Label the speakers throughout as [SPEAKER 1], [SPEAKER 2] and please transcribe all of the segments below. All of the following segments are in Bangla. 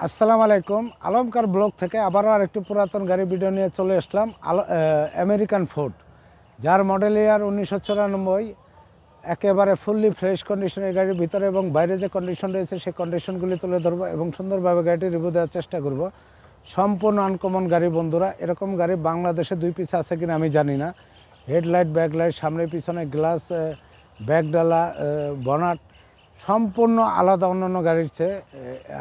[SPEAKER 1] আসসালামু আলাইকুম। আলমকার ব্লগ থেকে আবারও আরেকটি পুরাতন গাড়ি ভিডিও নিয়ে চলে আসলাম। আমেরিকান ফোর্ড, যার মডেল ইয়ার 1994, একেবারে ফুললি ফ্রেশ কন্ডিশনের গাড়ির ভিতরে এবং বাইরে যে কন্ডিশন রয়েছে সেই কন্ডিশনগুলি তুলে ধরবো এবং সুন্দরভাবে গাড়িটি রিভিউ দেওয়ার চেষ্টা করব। সম্পূর্ণ আনকমন গাড়ি বন্ধুরা, এরকম গাড়ি বাংলাদেশে দুই পিস আছে কিনা আমি জানি না। হেডলাইট, ব্যাকলাইট, সামনে পিছনে গ্লাস, ব্যাকডালা, বনাট সম্পূর্ণ আলাদা অন্যান্য গাড়ির চেয়ে।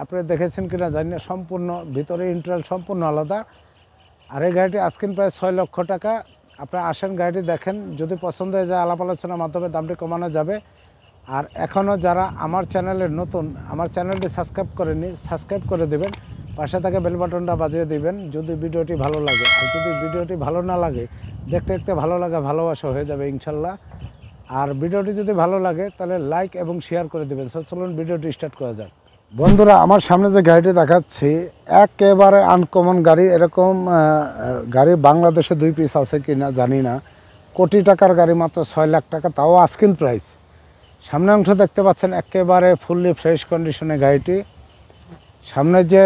[SPEAKER 1] আপনারা দেখেছেন কিনা জানি না, সম্পূর্ণ ভিতরে ইন্টেরিয়র সম্পূর্ণ আলাদা। আর এই গাড়িটি আজকিন প্রায় 6 লক্ষ টাকা। আপনারা আসেন, গাড়িটি দেখেন, যদি পছন্দ হয়ে যায় আলাপ আলোচনার মাধ্যমে দামটি কমানো যাবে। আর এখনও যারা আমার চ্যানেলের নতুন, আমার চ্যানেলটি সাবস্ক্রাইব করেনি, সাবস্ক্রাইব করে দেবেন, পাশে থাকে বেল বাটনটা বাজিয়ে দিবেন যদি ভিডিওটি ভালো লাগে। আর যদি ভিডিওটি ভালো না লাগে, দেখতে দেখতে ভালো লাগা ভালোবাসা হয়ে যাবে ইনশাল্লাহ। আর ভিডিওটি যদি ভালো লাগে তাহলে লাইক এবং শেয়ার করে দেবেন। চলুন ভিডিওটি স্টার্ট করা যাক। বন্ধুরা, আমার সামনে যে গাড়িটি দেখাচ্ছি একেবারে আনকমন গাড়ি। এরকম গাড়ি বাংলাদেশে দুই পিস আছে কি না জানি না। কোটি টাকার গাড়ি, মাত্র 6 লাখ টাকা, তাও আস্কিং প্রাইস। সামনে অংশ দেখতে পাচ্ছেন একেবারে ফুললি ফ্রেশ কন্ডিশনে গাড়িটি। সামনে যে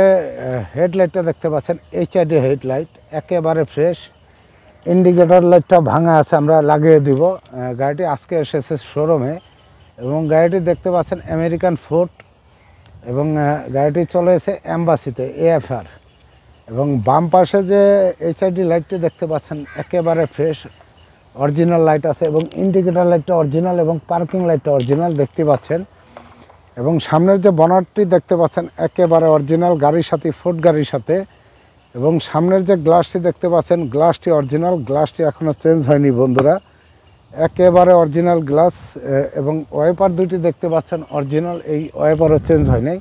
[SPEAKER 1] হেডলাইটটা দেখতে পাচ্ছেন এইচআইডি হেডলাইট, একেবারে ফ্রেশ। ইন্ডিকেটর লাইটটা ভাঙা আছে, আমরা লাগিয়ে দিব। গাড়িটি আজকে এসেছে শোরুমে এবং গাড়িটি দেখতে পাচ্ছেন আমেরিকান ফোর্ড এবং গাড়িটি চলে এসে অ্যাম্বাসিতে এএফআর। এবং বাম পাশে যে এইচআইডি লাইটটি দেখতে পাচ্ছেন একেবারে ফ্রেশ অরিজিনাল লাইট আছে এবং ইন্ডিকেটর লাইটটা অরিজিনাল এবং পার্কিং লাইটটা অরিজিনাল দেখতে পাচ্ছেন। এবং সামনের যে বনারটি দেখতে পাচ্ছেন একেবারে অরিজিনাল গাড়ির সাথে, ফোর্ড গাড়ির সাথে। এবং সামনের যে গ্লাসটি দেখতে পাচ্ছেন, গ্লাসটি অরিজিনাল, গ্লাসটি এখনও চেঞ্জ হয়নি বন্ধুরা, একেবারে অরিজিনাল গ্লাস। এবং ওয়াইপার দুইটি দেখতে পাচ্ছেন অরিজিনাল, এই ওয়াইপারও চেঞ্জ হয়নি।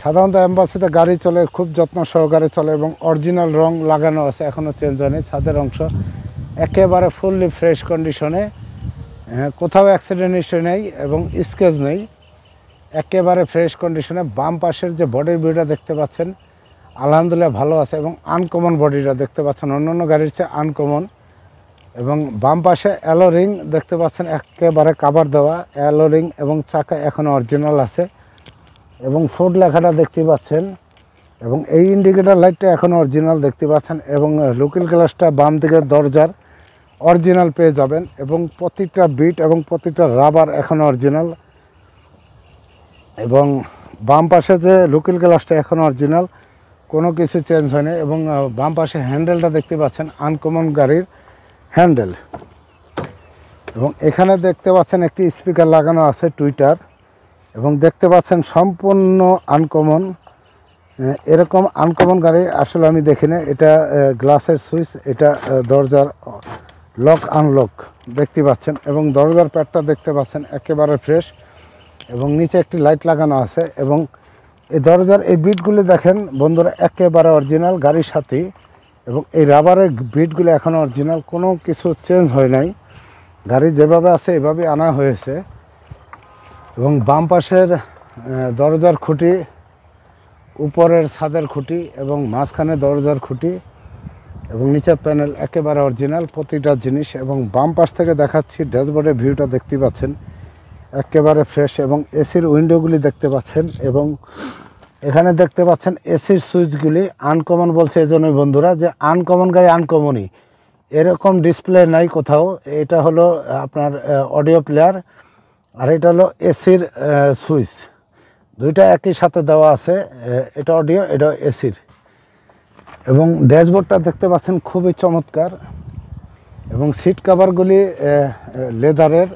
[SPEAKER 1] সাধারণত অ্যাম্বাসিতে গাড়ি চলে খুব যত্ন সহকারে চলে এবং অরিজিনাল রং লাগানো আছে, এখনও চেঞ্জ হয়নি। ছাদের অংশ একেবারে ফুললি ফ্রেশ কন্ডিশনে, কোথাও অ্যাক্সিডেন্ট হিস্ট্রি নেই এবং স্কেচ নেই, একেবারে ফ্রেশ কন্ডিশনে। বাম পাশের যে বডির ভিউটা দেখতে পাচ্ছেন আলহামদুলিল্লাহ ভালো আছে এবং আনকমন বডিটা দেখতে পাচ্ছেন, অন্যান্য গাড়ির চেয়ে আনকমন। এবং বাম পাশে অ্যালো রিং দেখতে পাচ্ছেন, একেবারে কাভার দেওয়া অ্যালো রিং এবং চাকা এখনও অরিজিনাল আছে এবং ফোর্ড লেখাটা দেখতে পাচ্ছেন। এবং এই ইন্ডিকেটর লাইটটা এখনও অরিজিনাল দেখতে পাচ্ছেন এবং লুকিং গ্লাসটা বাম দিকের দরজার অরিজিনাল পেয়ে যাবেন এবং প্রতিটা বিট এবং প্রতিটা রাবার এখনও অরিজিনাল। এবং বাম পাশে যে লুকিং গ্লাসটা এখনও অরিজিনাল, কোনো কিছু চেঞ্জ হয়নি। এবং বাম পাশে হ্যান্ডেলটা দেখতে পাচ্ছেন আনকমন গাড়ির হ্যান্ডেল। এবং এখানে দেখতে পাচ্ছেন একটি স্পিকার লাগানো আছে টুইটার এবং দেখতে পাচ্ছেন সম্পূর্ণ আনকমন। এরকম আনকমন গাড়ি আসলে আমি দেখি না। এটা গ্লাসের সুইচ, এটা দরজার লক আনলক দেখতে পাচ্ছেন এবং দরজার প্যাডটা দেখতে পাচ্ছেন একেবারে ফ্রেশ এবং নিচে একটি লাইট লাগানো আছে। এবং এই দরজার এই বিটগুলি দেখেন বন্ধুরা একেবারে অরিজিনাল গাড়ির সাথে এবং এই রাবারের বিটগুলি এখনও অরিজিনাল, কোনো কিছু চেঞ্জ হয় নাই। গাড়ি যেভাবে আছে এভাবে আনা হয়েছে। এবং বাম পাশের দরজার খুঁটি, উপরের ছাদের খুঁটি এবং মাঝখানে দরজার খুঁটি এবং নিচের প্যানেল একেবারে অরিজিনাল প্রতিটা জিনিস। এবং বাম পাশ থেকে দেখাচ্ছি ড্যাশবোর্ডের ভিউটা দেখতে পাচ্ছেন একেবারে ফ্রেশ এবং এসির উইন্ডোগুলি দেখতে পাচ্ছেন। এবং এখানে দেখতে পাচ্ছেন এসির সুইচগুলি আনকমন বলছে এজন্যই বন্ধুরা যে আনকমন গাড়ি আনকমনই, এরকম ডিসপ্লে নাই কোথাও। এটা হলো আপনার অডিও প্লেয়ার আর এটা হলো এসির সুইচ, দুইটা একই সাথে দেওয়া আছে, এটা অডিও, এটা এসির। এবং ড্যাশবোর্ডটা দেখতে পাচ্ছেন খুবই চমৎকার এবং সিট কাভারগুলি লেদারের,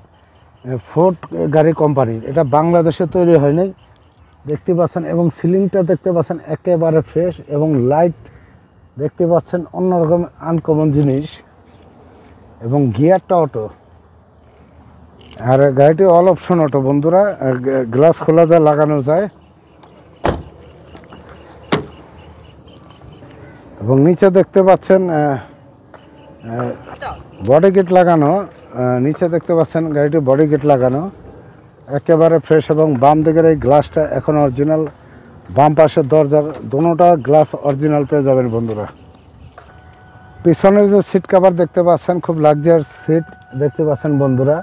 [SPEAKER 1] ফোর্ড গাড়ি কোম্পানির, এটা বাংলাদেশে তৈরি হয়নি দেখতে পাচ্ছেন। এবং সিলিংটা দেখতে পাচ্ছেন একেবারে ফ্রেশ এবং লাইট দেখতে পাচ্ছেন অন্যরকম আনকমন জিনিস। এবং গিয়ারটা অটো আর গাড়িটি অল অপশন অটো বন্ধুরা, গ্লাস খোলা যায়, লাগানো যায়। এবং নিচে দেখতে পাচ্ছেন বডি কিট লাগানো, নিচে দেখতে পাচ্ছেন গাড়িটি বডি কিট লাগানো একেবারে ফ্রেশ। এবং বাম দিকের এই গ্লাসটা এখন অরিজিনাল, বাম পাশের দরজার দোনোটা গ্লাস অরিজিনাল পেয়ে যাবেন বন্ধুরা। পিছনের যে সিট কভার দেখতে পাচ্ছেন খুব লাক্সারিয়াস সিট দেখতে পাচ্ছেন বন্ধুরা,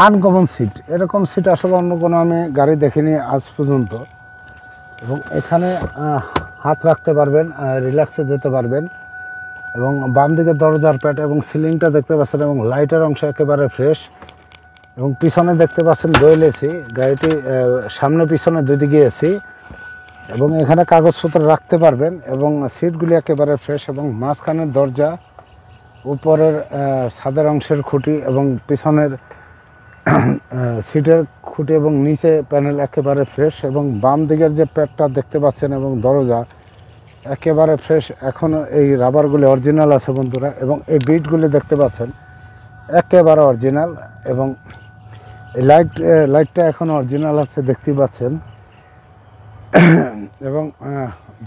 [SPEAKER 1] আনকমন সিট, এরকম সিট আসলে অন্য কোনো আমি গাড়ি দেখিনি আজ পর্যন্ত। এবং এখানে হাত রাখতে পারবেন, রিল্যাক্সে যেতে পারবেন। এবং বাম দিকে দরজার প্যাড এবং সিলিংটা দেখতে পাচ্ছেন এবং লাইটের অংশ একেবারে ফ্রেশ। এবং পিছনে দেখতে পাচ্ছেন দোয়েল এসি, গাড়িটি সামনে পিছনে দুদিকে এসি এবং এখানে কাগজপত্র রাখতে পারবেন। এবং সিটগুলি একেবারে ফ্রেশ এবং মাঝখানের দরজা, উপরের ছাদের অংশের খুঁটি এবং পিছনের সিটের খুঁটি এবং নিচে প্যানেল একেবারে ফ্রেশ। এবং বাম দিকের যে প্যাডটা দেখতে পাচ্ছেন এবং দরজা একেবারে ফ্রেশ, এখনও এই রাবারগুলি অরিজিনাল আছে বন্ধুরা। এবং এই বিটগুলি দেখতে পাচ্ছেন একেবারে অরিজিনাল। এবং এই লাইটটা এখনও অরিজিনাল আছে দেখতেই পাচ্ছেন। এবং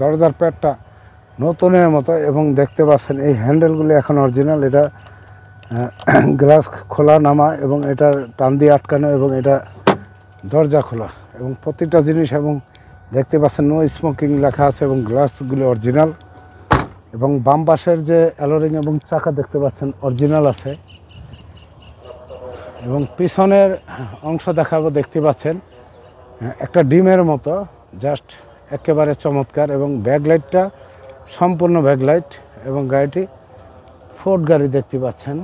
[SPEAKER 1] দরজার প্যাডটা নতুনের মতো এবং দেখতে পাচ্ছেন এই হ্যান্ডেলগুলি এখন অরিজিনাল। এটা গ্লাস খোলা নামা এবং এটার টান দিয়ে আটকানো এবং এটা দরজা খোলা এবং প্রতিটা জিনিস। এবং দেখতে পাচ্ছেন নো স্মোকিং লেখা আছে এবং গ্লাসগুলি অরিজিনাল। এবং বাম পাশের যে অ্যালোরিং এবং চাকা দেখতে পাচ্ছেন অরিজিনাল আছে। এবং পিছনের অংশ দেখাবো, দেখতে পাচ্ছেন একটা ডিমের মতো, জাস্ট একেবারে চমৎকার। এবং ব্যাকলাইটটা সম্পূর্ণ ব্যাকলাইট এবং গাড়িটি ফোর্ড গাড়ি দেখতে পাচ্ছেন।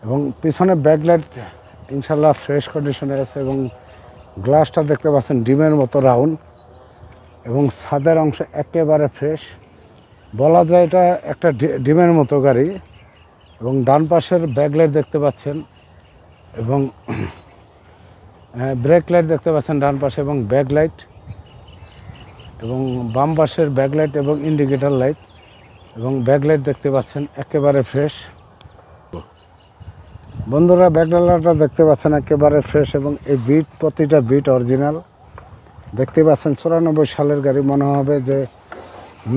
[SPEAKER 1] এবং পিছনে ব্যাকলাইট ইনশাল্লাহ ফ্রেশ কন্ডিশনে আছে এবং গ্লাসটা দেখতে পাচ্ছেন ডিমের মতো রাউন্ড এবং ছাদের অংশ একেবারে ফ্রেশ। বলা যায় এটা একটা ডিমের মতো গাড়ি। এবং ডান পাশের ব্যাকলাইট দেখতে পাচ্ছেন এবং ব্রেক লাইট দেখতে পাচ্ছেন ডান পাশে এবং ব্যাকলাইট। এবং বাম পাশের ব্যাকলাইট এবং ইন্ডিকেটর লাইট এবং ব্যাকলাইট দেখতে পাচ্ছেন একেবারে ফ্রেশ। বন্ধুরা ব্যাকলাইটটা দেখতে পাচ্ছেন একেবারে ফ্রেশ এবং এই বিট, প্রতিটা বিট অরিজিনাল দেখতে পাচ্ছেন। 94 সালের গাড়ি, মনে হবে যে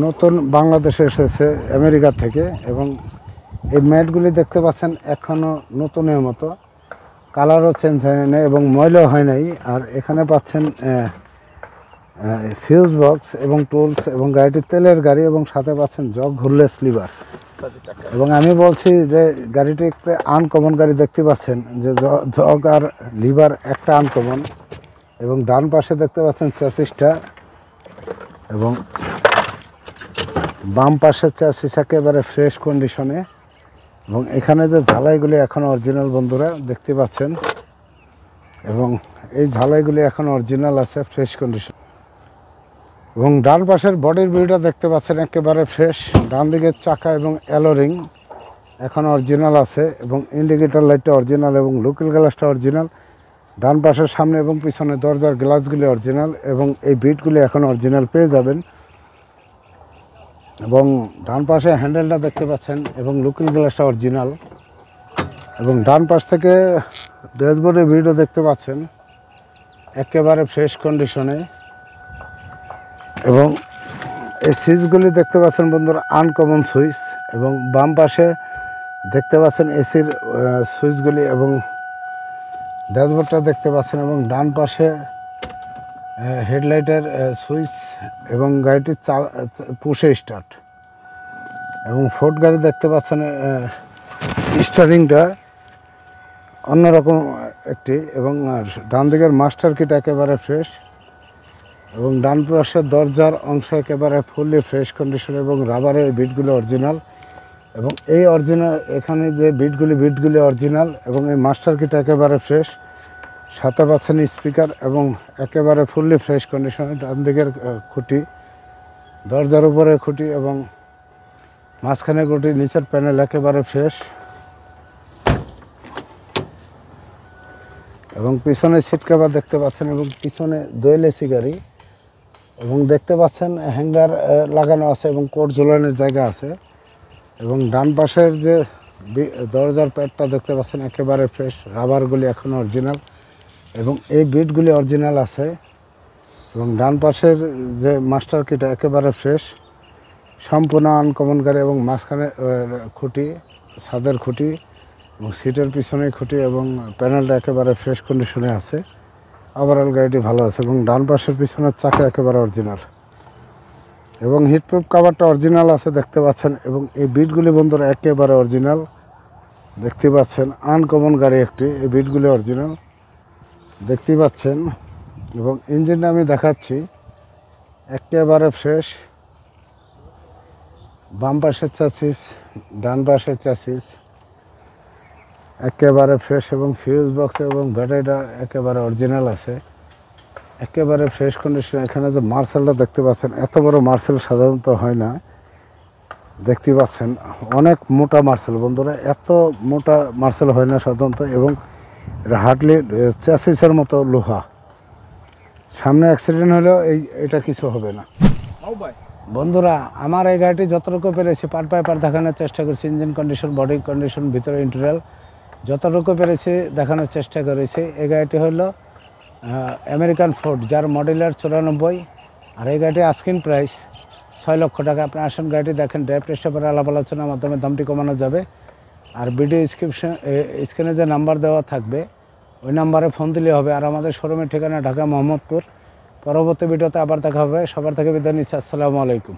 [SPEAKER 1] নতুন বাংলাদেশে এসেছে আমেরিকা থেকে। এবং এই ম্যাটগুলি দেখতে পাচ্ছেন এখনও নতুনের মতো, কালারও চেঞ্জ হয় নাই এবং ময়লাও হয় নাই। আর এখানে পাচ্ছেন ফিউজ বক্স এবং টুলস এবং গাড়িটি তেলের গাড়ি এবং সাথে পাচ্ছেন জগ হুললেস লিভার। এবং আমি বলছি যে গাড়িটি একটা আনকমন গাড়ি, দেখতে পাচ্ছেন যে জগ আর লিভার একটা আনকমন। এবং ডান পাশে দেখতে পাচ্ছেন চ্যাসিসটা এবং বাম পাশের চ্যাসিস একেবারে ফ্রেশ কন্ডিশনে। এবং এখানে যে ঝালাইগুলি এখন অরিজিনাল বন্ধুরা দেখতে পাচ্ছেন এবং এই ঝালাইগুলি এখন অরিজিনাল আছে, ফ্রেশ কন্ডিশন। এবং ডান পাশের বডির ভিউটা দেখতে পাচ্ছেন একেবারে ফ্রেশ। ডান দিকের চাকা এবং অ্যালোরিং এখন অরিজিনাল আছে এবং ইন্ডিকেটর লাইটটা অরিজিনাল এবং লোকাল গ্লাসটা অরিজিনাল। ডান পাশের সামনে এবং পিছনে দরজার গ্লাসগুলি অরিজিনাল এবং এই বিটগুলি এখন অরিজিনাল পেয়ে যাবেন। এবং ডান পাশে হ্যান্ডেলটা দেখতে পাচ্ছেন এবং লোকাল গ্লাসটা অরিজিনাল। এবং ডান পাশ থেকে ড্যাশবোর্ডের ভিডিও দেখতে পাচ্ছেন একেবারে ফ্রেশ কন্ডিশনে। এবং এই সুইচগুলি দেখতে পাচ্ছেন বন্ধুরা আনকমন সুইচ। এবং বাম পাশে দেখতে পাচ্ছেন এসির সুইচগুলি এবং ড্যাশবোর্ডটা দেখতে পাচ্ছেন। এবং ডান পাশে হেডলাইটের সুইচ এবং গাড়িটির পুশে স্টার্ট। এবং ফোর্ড গাড়ি দেখতে পাচ্ছেন স্টারিংটা অন্যরকম একটি। এবং ডান দিকের মাস্টার কিট একেবারে ফ্রেশ এবং ডান পাশের দরজার অংশ একেবারে ফুললি ফ্রেশ কন্ডিশন এবং রাবারের বিটগুলো অরিজিনাল। এবং এই অরিজিনাল এখানে যে বিটগুলি অরিজিনাল এবং এই মাস্টার কিট একেবারে ফ্রেশ। সাথে পাচ্ছেন স্পিকার এবং একেবারে ফুললি ফ্রেশ কন্ডিশনে। ডান দিকের খুঁটি, দরজার উপরে খুঁটি এবং মাঝখানে খুঁটি, নিচের প্যানেল একেবারে ফ্রেশ। এবং পিছনে সিট কভার দেখতে পাচ্ছেন এবং পিছনে দোয়েল এসি গাড়ি এবং দেখতে পাচ্ছেন হ্যাঙ্গার লাগানো আছে এবং কোট ঝোলানোর জায়গা আছে। এবং ডান পাশের যে দরজার প্যাডটা দেখতে পাচ্ছেন একেবারে ফ্রেশ, রাবারগুলি এখনও অরিজিনাল এবং এই বিটগুলি অরিজিনাল আছে। এবং ডান পাশের যে মাস্টার কিটা একেবারে ফ্রেশ, সম্পূর্ণ আনকমন গাড়ি এবং মাঝখানে খুঁটি, ছাদের খুঁটি এবং সিটের পিছনে খুঁটি এবং প্যানেলটা একেবারে ফ্রেশ কন্ডিশনে আছে। ওভারঅল গাড়িটি ভালো আছে এবং ডান পাশের পিছনের চাকা একেবারে অরিজিনাল এবং হিটপ্রুফ কাভারটা অরিজিনাল আছে দেখতে পাচ্ছেন। এবং এই বিটগুলি বন্ধুরা একেবারে অরিজিনাল দেখতে পাচ্ছেন, আনকমন গাড়ি একটি, এই বিটগুলি অরিজিনাল দেখতে পাচ্ছেন। এবং ইঞ্জিনটা আমি দেখাচ্ছি, একেবারে ফ্রেশ। বাম পাশের চাসিস, ডান পাশের চাসিস একেবারে ফ্রেশ এবং ফিউজ বক্স এবং ব্যাটারিটা একেবারে অরিজিনাল আছে, একেবারে ফ্রেশ কন্ডিশন। এখানে যে মার্সেলটা দেখতে পাচ্ছেন, এত বড় মার্সেল সাধারণত হয় না, দেখতে পাচ্ছেন অনেক মোটা মার্সেল বন্ধুরা, এত মোটা মার্সেল হয় না সাধারণত, এবং হার্ডলি চ্যাসিসের মতো লোহা। সামনে অ্যাক্সিডেন্ট হলেও এটা কিছু হবে না বন্ধুরা। আমার এই গাড়িটি যতটুকু পেরেছি পার বাই পার দেখানোর চেষ্টা করছি, ইঞ্জিন কন্ডিশন, বডি কন্ডিশন, ভিতরে ইন্টেরিয়র যতটুকু পেরেছি দেখানোর চেষ্টা করেছি। এই গাড়িটি হলো আমেরিকান ফোর্ড, যার মডেলের 94, আর এই গাড়িটি আস্কিং প্রাইস 6 লক্ষ টাকা। আপনি আসেন গাড়িটি দেখেন, ড্রাইভ টেস্টের পরে আলাপ আলোচনার মাধ্যমে দামটি কমানো যাবে। আর ভিডিও স্ক্রিনে যে নাম্বার দেওয়া থাকবে ওই নাম্বারে ফোন দিলে হবে। আর আমাদের শোরুমের ঠিকানা ঢাকা মোহাম্মদপুর। পরবর্তী ভিডিওতে আবার দেখা হবে। সবার থেকে বিদায় নিচ্ছি, আসসালামু আলাইকুম।